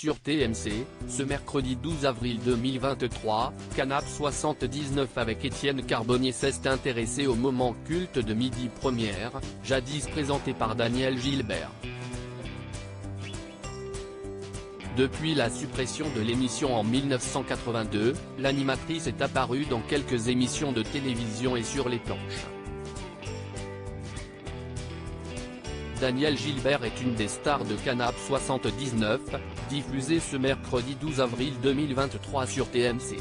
sur TMC, ce mercredi 12 avril 2023, Canap 79 avec Étienne Carbonnier s'est intéressé au moment culte de Midi Première, jadis présenté par Daniel Gilbert. Depuis la suppression de l'émission en 1982, l'animatrice est apparue dans quelques émissions de télévision et sur les planches. Daniel Gilbert est une des stars de Canap 79, diffusée ce mercredi 12 avril 2023 sur TMC.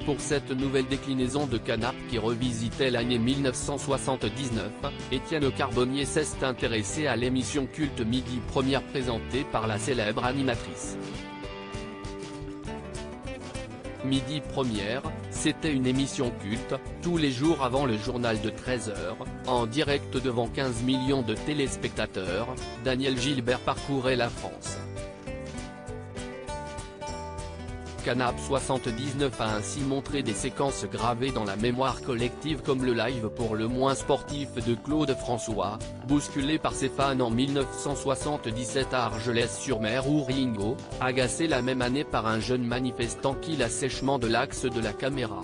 Pour cette nouvelle déclinaison de Canap qui revisitait l'année 1979, Étienne Carbonnier s'est intéressé à l'émission culte Midi Première présentée par la célèbre animatrice. Midi Première, c'était une émission culte, tous les jours avant le journal de 13h, en direct devant 15 millions de téléspectateurs, Daniel Gilbert parcourait la France. Canap 79 a ainsi montré des séquences gravées dans la mémoire collective comme le live pour le moins sportif de Claude François, bousculé par ses fans en 1977 à Argelès-sur-Mer ou Ringo, agacé la même année par un jeune manifestant qui l'assèchement de l'axe de la caméra.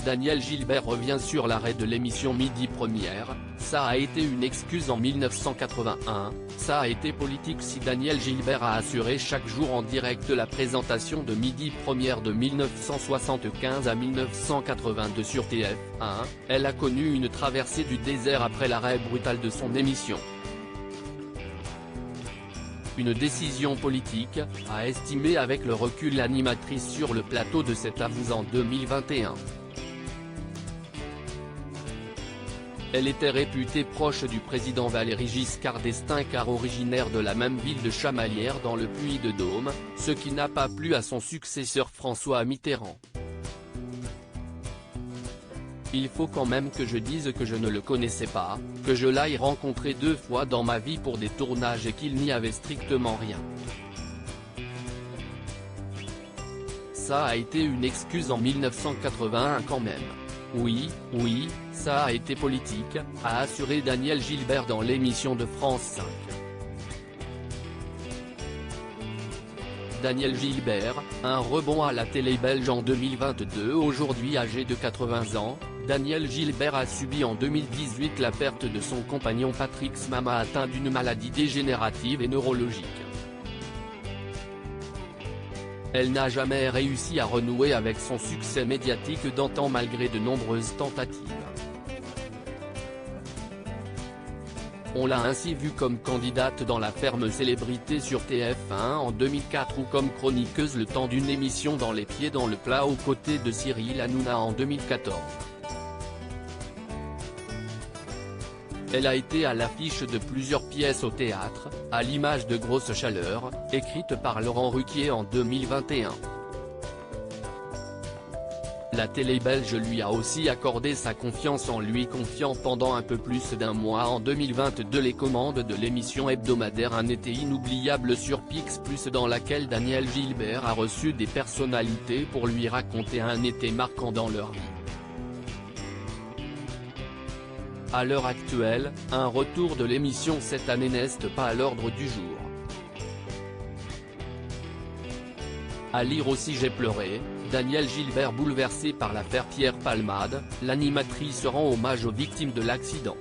Daniel Gilbert revient sur l'arrêt de l'émission Midi Première, ça a été une excuse en 1981, ça a été politique si Daniel Gilbert a assuré chaque jour en direct la présentation de Midi Première de 1975 à 1982 sur TF1, elle a connu une traversée du désert après l'arrêt brutal de son émission. Une décision politique, a estimé avec le recul l'animatrice sur le plateau de cet Avous en 2021. Elle était réputée proche du président Valéry Giscard d'Estaing car originaire de la même ville de Chamalières dans le Puy-de-Dôme, ce qui n'a pas plu à son successeur François Mitterrand. Il faut quand même que je dise que je ne le connaissais pas, que je l'aille rencontré 2 fois dans ma vie pour des tournages et qu'il n'y avait strictement rien. Ça a été une excuse en 1981 quand même. Oui, ça a été politique, a assuré Daniel Gilbert dans l'émission de France 5. Daniel Gilbert, un rebond à la télé belge en 2022. Aujourd'hui âgé de 80 ans, Daniel Gilbert a subi en 2018 la perte de son compagnon Patrick Smama atteint d'une maladie dégénérative et neurologique. Elle n'a jamais réussi à renouer avec son succès médiatique d'antan malgré de nombreuses tentatives. On l'a ainsi vue comme candidate dans La Ferme Célébrité sur TF1 en 2004 ou comme chroniqueuse le temps d'une émission dans Les Pieds dans le plat aux côtés de Cyril Hanouna en 2014. Elle a été à l'affiche de plusieurs pièces au théâtre, à l'image de Grosse Chaleur, écrite par Laurent Ruquier en 2021. La télé belge lui a aussi accordé sa confiance en lui confiant pendant un peu plus d'1 mois en 2022 les commandes de l'émission hebdomadaire Un été inoubliable sur Pix Plus dans laquelle Daniel Gilbert a reçu des personnalités pour lui raconter un été marquant dans leur vie. À l'heure actuelle, un retour de l'émission cette année n'est pas à l'ordre du jour. À lire aussi J'ai pleuré, Daniel Gilbert bouleversé par l'affaire Pierre Palmade, l'animatrice rend hommage aux victimes de l'accident.